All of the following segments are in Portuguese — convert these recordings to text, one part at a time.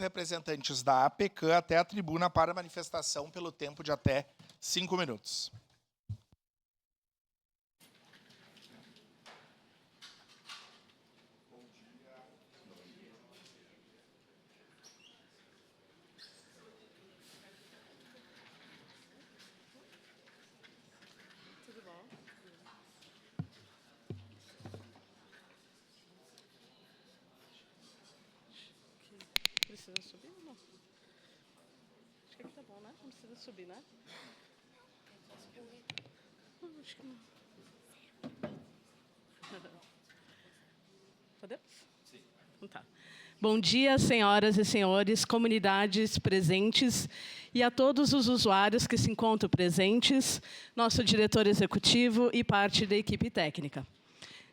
representantes da APECAM até a tribuna para manifestação pelo tempo de até 5 minutos. Precisa subir ou não? Acho que aqui tá bom, né? Não precisa subir, né? Acho que não. Podemos? Sim. Então tá. Bom dia, senhoras e senhores, comunidades presentes e a todos os usuários que se encontram presentes, nosso diretor executivo e parte da equipe técnica.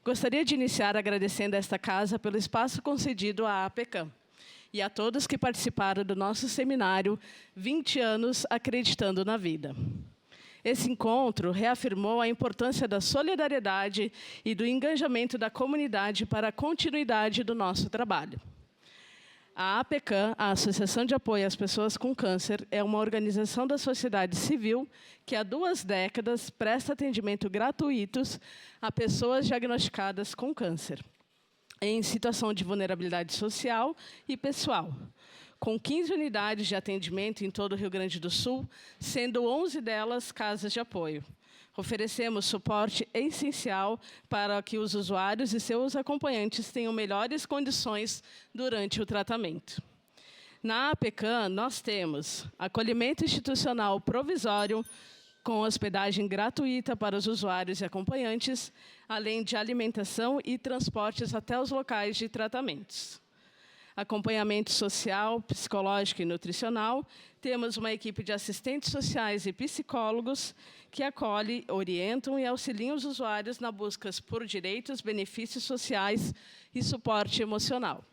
Gostaria de iniciar agradecendo a esta casa pelo espaço concedido à APECAM e a todos que participaram do nosso seminário 20 anos acreditando na vida. Esse encontro reafirmou a importância da solidariedade e do engajamento da comunidade para a continuidade do nosso trabalho. A APECAM, a Associação de Apoio às Pessoas com Câncer, é uma organização da sociedade civil que há 2 décadas presta atendimento gratuitos a pessoas diagnosticadas com câncer, em situação de vulnerabilidade social e pessoal, com 15 unidades de atendimento em todo o Rio Grande do Sul, sendo 11 delas casas de apoio. Oferecemos suporte essencial para que os usuários e seus acompanhantes tenham melhores condições durante o tratamento. Na APECAM, nós temos acolhimento institucional provisório, com hospedagem gratuita para os usuários e acompanhantes, além de alimentação e transportes até os locais de tratamentos. Acompanhamento social, psicológico e nutricional. Temos uma equipe de assistentes sociais e psicólogos que acolhem, orientam e auxiliam os usuários na busca por direitos, benefícios sociais e suporte emocional.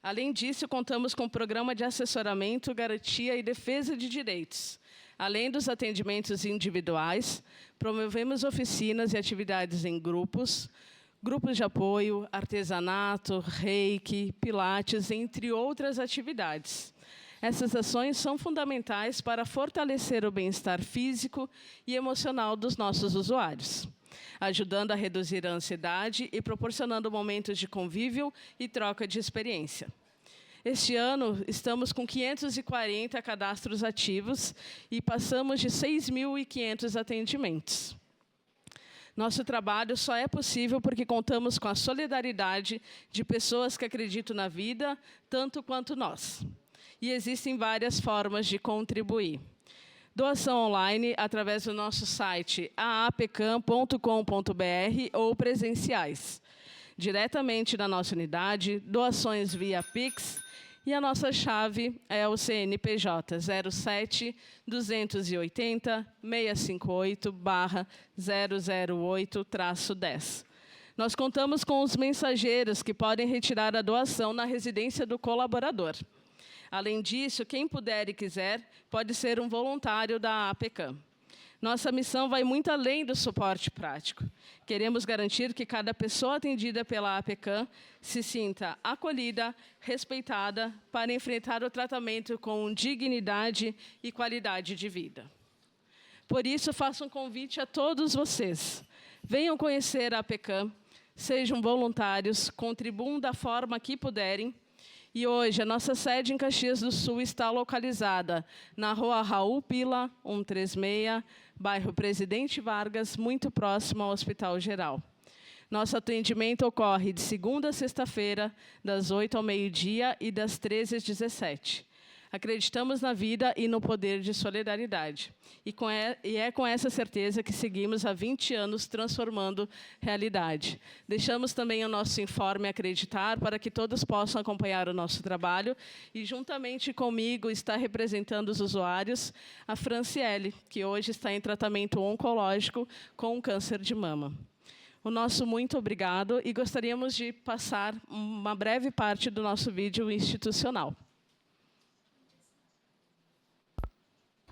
Além disso, contamos com um programa de assessoramento, garantia e defesa de direitos. Além dos atendimentos individuais, promovemos oficinas e atividades em grupos, grupos de apoio, artesanato, reiki, pilates, entre outras atividades. Essas ações são fundamentais para fortalecer o bem-estar físico e emocional dos nossos usuários, ajudando a reduzir a ansiedade e proporcionando momentos de convívio e troca de experiência. Este ano, estamos com 540 cadastros ativos e passamos de 6.500 atendimentos. Nosso trabalho só é possível porque contamos com a solidariedade de pessoas que acreditam na vida, tanto quanto nós. E existem várias formas de contribuir. Doação online, através do nosso site aapecam.com.br ou presenciais. Diretamente na nonossa unidade, doações via Pix, e a nossa chave é o CNPJ 07 280 658/008-10. Nós contamos com os mensageiros que podem retirar a doação na residência do colaborador. Além disso, quem puder e quiser, pode ser um voluntário da APECAM. Nossa missão vai muito além do suporte prático. Queremos garantir que cada pessoa atendida pela APECAM se sinta acolhida, respeitada, para enfrentar o tratamento com dignidade e qualidade de vida. Por isso, faço um convite a todos vocês. Venham conhecer a APECAM, sejam voluntários, contribuam da forma que puderem. E hoje, a nossa sede em Caxias do Sul está localizada na Rua Raul Pila, 136, bairro Presidente Vargas, muito próximo ao Hospital Geral. Nosso atendimento ocorre de segunda a sexta-feira, das 8 ao meio-dia e das 13 às 17. Acreditamos na vida e no poder de solidariedade. E é com essa certeza que seguimos há 20 anos transformando realidade. Deixamos também o nosso informe Acreditar para que todos possam acompanhar o nosso trabalho. E, juntamente comigo, está representando os usuários a Franciele, que hoje está em tratamento oncológico com câncer de mama. O nosso muito obrigado e gostaríamos de passar uma breve parte do nosso vídeo institucional.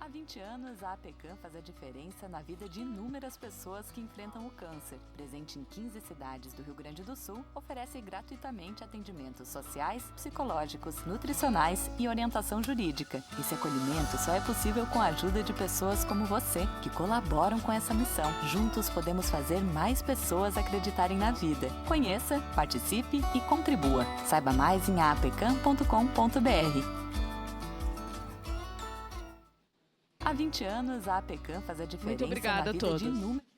Há 20 anos, a APECAM faz a diferença na vida de inúmeras pessoas que enfrentam o câncer. Presente em 15 cidades do Rio Grande do Sul, oferece gratuitamente atendimentos sociais, psicológicos, nutricionais e orientação jurídica. Esse acolhimento só é possível com a ajuda de pessoas como você, que colaboram com essa missão. Juntos podemos fazer mais pessoas acreditarem na vida. Conheça, participe e contribua. Saiba mais em apecam.com.br. Há 20 anos, a APECAM faz a diferença Muito obrigada na vida a todos. de inúmeros...